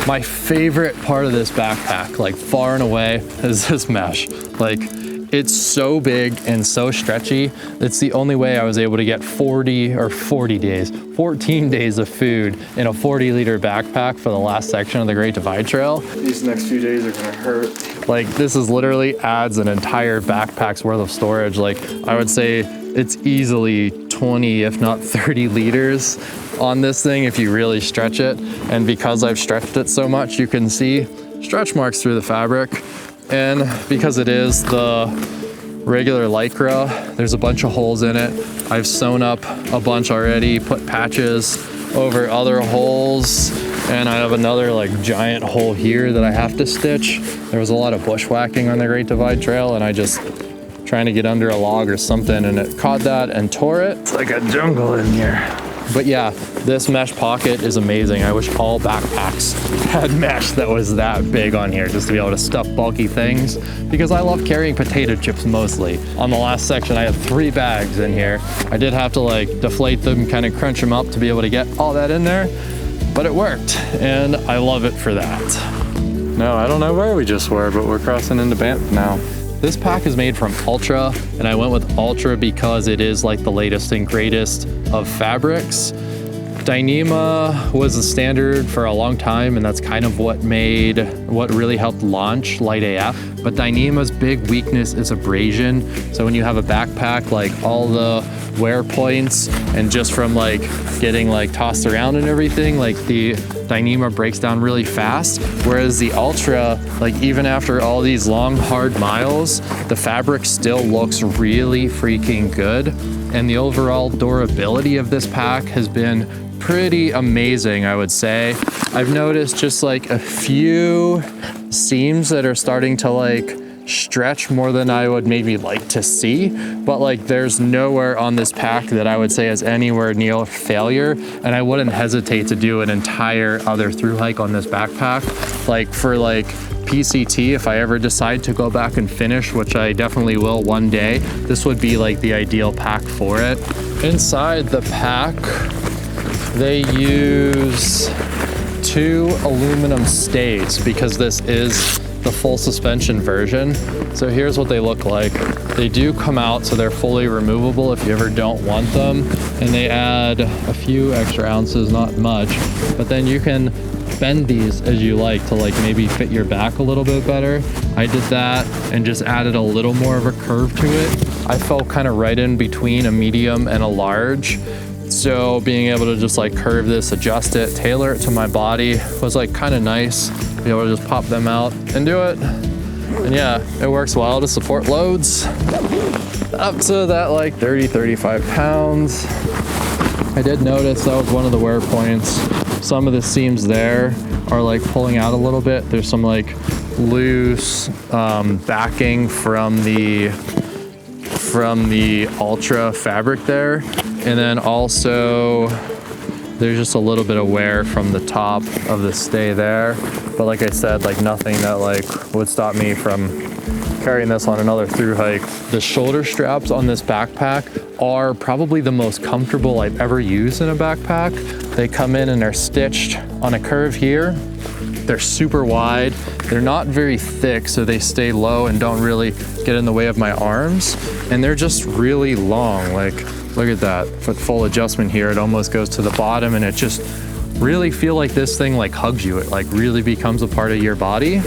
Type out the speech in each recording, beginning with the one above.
My favorite part of this backpack, like far and away, is this mesh. Like, it's so big and so stretchy. It's the only way I was able to get 14 days of food in a 40-liter backpack for the last section of the Great Divide Trail. These next few days are gonna hurt. Like, this is literally adds an entire backpack's worth of storage. Like, I would say it's easily 20, if not 30 liters on this thing if you really stretch it. And because I've stretched it so much, you can see stretch marks through the fabric. And because it is the regular Lycra, there's a bunch of holes in it. I've sewn up a bunch already, put patches over other holes, and I have another like giant hole here that I have to stitch. There was a lot of bushwhacking on the Great Divide Trail, and I just trying to get under a log or something, and it caught that and tore it. It's like a jungle in here. But yeah, this mesh pocket is amazing. I wish all backpacks had mesh that was that big on here, just to be able to stuff bulky things, because I love carrying potato chips mostly. On the last section, I had 3 bags in here. I did have to like deflate them, kind of crunch them up to be able to get all that in there, but it worked, and I love it for that. No, I don't know where we just were, but we're crossing into Banff now. This pack is made from Ultra, and I went with Ultra because it is like the latest and greatest of fabrics. Dyneema was the standard for a long time, and that's kind of what really helped launch LiteAF. But Dyneema's big weakness is abrasion. So when you have a backpack, like all the wear points, and just from like getting like tossed around and everything, like the Dyneema breaks down really fast. Whereas the Ultra, like even after all these long, hard miles, the fabric still looks really freaking good. And the overall durability of this pack has been pretty amazing, I would say. I've noticed just like a few seams that are starting to like stretch more than I would maybe like to see, but like there's nowhere on this pack that I would say is anywhere near failure, and I wouldn't hesitate to do an entire other through hike on this backpack. Like for like PCT, if I ever decide to go back and finish, which I definitely will one day, this would be like the ideal pack for it. Inside the pack, they use 2 aluminum stays because this is the full suspension version. So here's what they look like. They do come out, so they're fully removable if you ever don't want them. And they add a few extra ounces, not much, but then you can bend these as you like to like maybe fit your back a little bit better. I did that and just added a little more of a curve to it. I felt kind of right in between a medium and a large. So being able to just like curve this, adjust it, tailor it to my body was like kind of nice. Be able to just pop them out and do it. And yeah, it works well to support loads up to that like 30, 35 pounds. I did notice that was one of the wear points. Some of the seams there are like pulling out a little bit. There's some like loose backing from the Ultra fabric there. And then also there's just a little bit of wear from the top of the stay there. But like I said, like nothing that like would stop me from carrying this on another through hike. The shoulder straps on this backpack are probably the most comfortable I've ever used in a backpack. They come in and they're stitched on a curve here. They're super wide. They're not very thick, so they stay low and don't really get in the way of my arms. And they're just really long. Like, look at that. For full adjustment here, it almost goes to the bottom, and it just really feel like this thing like hugs you. It like really becomes a part of your body.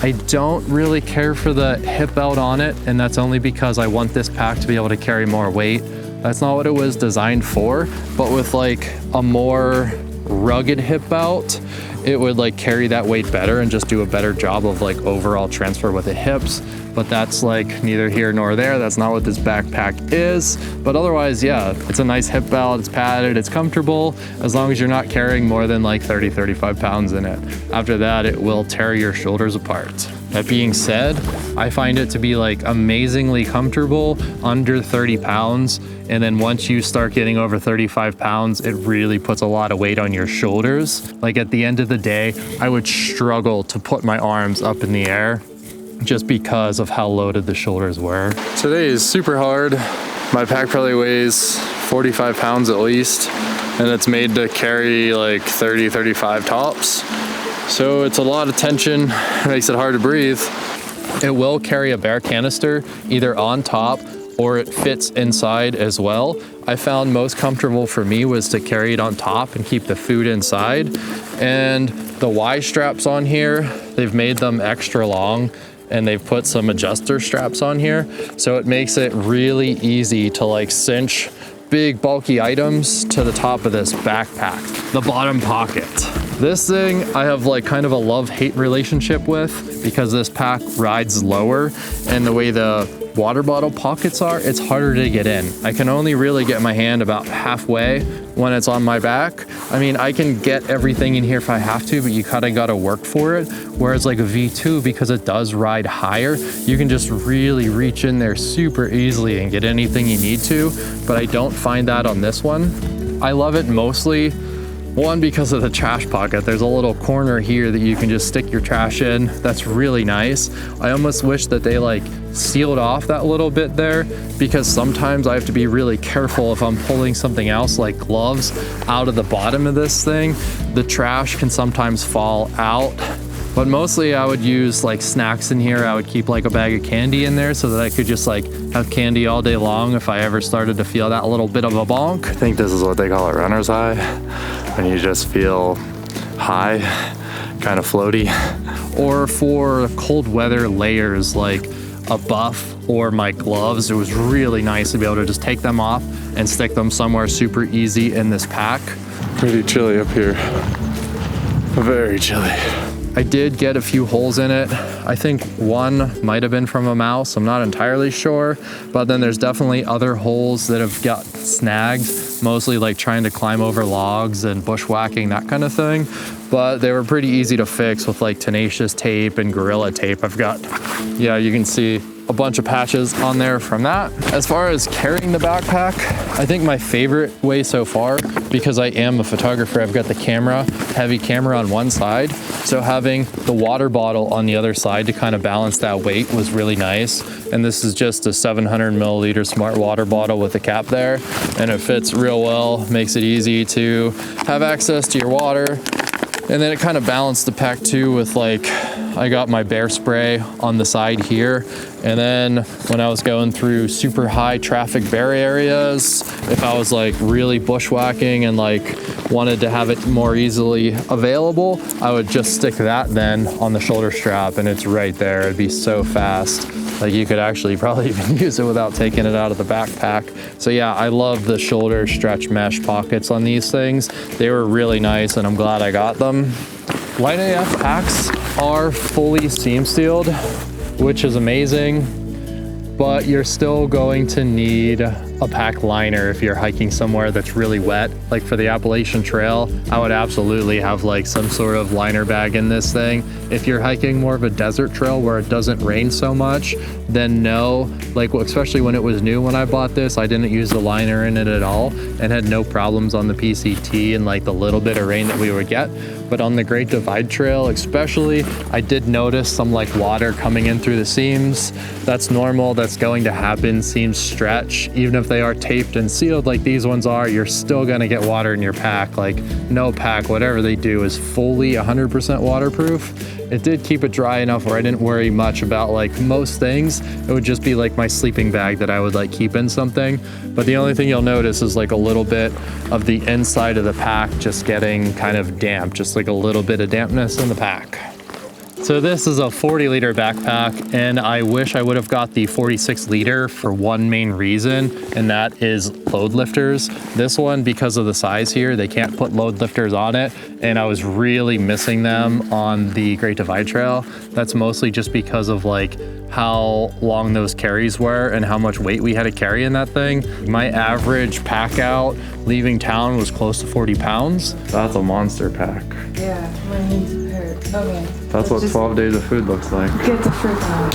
I don't really care for the hip belt on it, and that's only because I want this pack to be able to carry more weight. That's not what it was designed for, but with like a more rugged hip belt, it would like carry that weight better and just do a better job of like overall transfer with the hips. But that's like neither here nor there. That's not what this backpack is. But otherwise, yeah, it's a nice hip belt. It's padded, it's comfortable, as long as you're not carrying more than like 30, 35 pounds in it. After that, it will tear your shoulders apart. That being said, I find it to be like amazingly comfortable under 30 pounds. And then once you start getting over 35 pounds, it really puts a lot of weight on your shoulders. Like at the end of the day, I would struggle to put my arms up in the air just because of how loaded the shoulders were. Today is super hard. My pack probably weighs 45 pounds at least, and it's made to carry like 30, 35 tops. So it's a lot of tension, makes it hard to breathe. It will carry a bare canister either on top or it fits inside as well. I found most comfortable for me was to carry it on top and keep the food inside. And the Y straps on here, they've made them extra long and they've put some adjuster straps on here. So it makes it really easy to like cinch big bulky items to the top of this backpack. The bottom pocket. This thing I have like kind of a love-hate relationship with because this pack rides lower and the way the water bottle pockets are, it's harder to get in. I can only really get my hand about halfway when it's on my back. I mean, I can get everything in here if I have to, but you kind of got to work for it. Whereas like a V2, because it does ride higher, you can just really reach in there super easily and get anything you need to. But I don't find that on this one. I love it mostly, one, because of the trash pocket. There's a little corner here that you can just stick your trash in. That's really nice. I almost wish that they like sealed off that little bit there, because sometimes I have to be really careful if I'm pulling something else like gloves out of the bottom of this thing. The trash can sometimes fall out. But mostly I would use like snacks in here. I would keep like a bag of candy in there so that I could just like have candy all day long if I ever started to feel that little bit of a bonk. I think this is what they call it, runner's high, when you just feel high, kind of floaty. Or for cold weather layers like a buff or my gloves, it was really nice to be able to just take them off and stick them somewhere super easy in this pack. Pretty chilly up here, very chilly. I did get a few holes in it. I think one might have been from a mouse. I'm not entirely sure, but then there's definitely other holes that have got snagged, mostly like trying to climb over logs and bushwhacking, that kind of thing. But they were pretty easy to fix with like tenacious tape and Gorilla tape. I've got, yeah, you can see a bunch of patches on there from that. As far as carrying the backpack, I think my favorite way so far, because I am a photographer, I've got the camera, heavy camera on one side. So having the water bottle on the other side to kind of balance that weight was really nice. And this is just a 700 milliliter smart water bottle with a cap there. And it fits real well, makes it easy to have access to your water. And then it kind of balanced the pack too with like, I got my bear spray on the side here. And then when I was going through super high traffic bear areas, if I was like really bushwhacking and like wanted to have it more easily available, I would just stick that then on the shoulder strap and it's right there. It'd be so fast. Like you could actually probably even use it without taking it out of the backpack. So yeah, I love the shoulder stretch mesh pockets on these things. They were really nice and I'm glad I got them. LiteAF packs are fully seam sealed, which is amazing, but you're still going to need a pack liner if you're hiking somewhere that's really wet. Like for the Appalachian Trail, I would absolutely have like some sort of liner bag in this thing. If you're hiking more of a desert trail where it doesn't rain so much, then no. Like especially when it was new when I bought this, I didn't use the liner in it at all and had no problems on the PCT and like the little bit of rain that we would get. But on the Great Divide Trail especially, I did notice some like water coming in through the seams. That's normal, that's going to happen. Seams stretch, even if they are taped and sealed like these ones are, you're still gonna get water in your pack. Like no pack, whatever they do is fully 100% waterproof. It did keep it dry enough where I didn't worry much about like most things. It would just be like my sleeping bag that I would like keep in something. But the only thing you'll notice is like a little bit of the inside of the pack just getting kind of damp, just like a little bit of dampness in the pack. So this is a 40 liter backpack and I wish I would have got the 46 liter for one main reason, and that is load lifters. This one, because of the size here, they can't put load lifters on it and I was really missing them on the Great Divide Trail. That's mostly just because of like how long those carries were and how much weight we had to carry in that thing. My average pack out leaving town was close to 40 pounds. That's a monster pack. Yeah, my knees hurt. Okay. That's what 12 days of food looks like. Get the fruit out.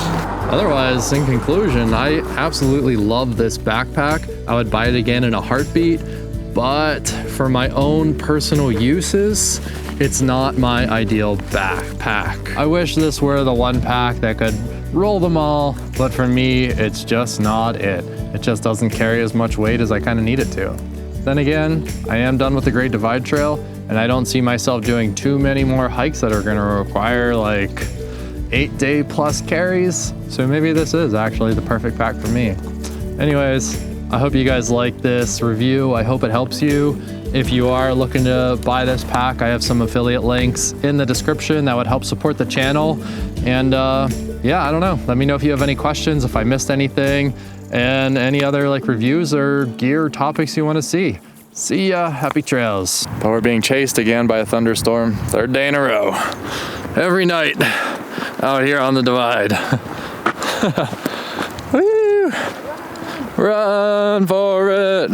Otherwise, in conclusion, I absolutely love this backpack. I would buy it again in a heartbeat, but for my own personal uses, it's not my ideal backpack. I wish this were the one pack that could roll them all, but for me, it's just not it. It just doesn't carry as much weight as I kind of need it to. Then again, I am done with the Great Divide Trail, and I don't see myself doing too many more hikes that are gonna require like 8-day plus carries. So maybe this is actually the perfect pack for me. Anyways, I hope you guys like this review. I hope it helps you. If you are looking to buy this pack, I have some affiliate links in the description that would help support the channel. And yeah, I don't know. Let me know if you have any questions, if I missed anything, and any other like reviews or gear topics you want to see. See ya, happy trails. But we're being chased again by a thunderstorm. 3rd day in a row. Every night out here on the divide. Woo! Run for it.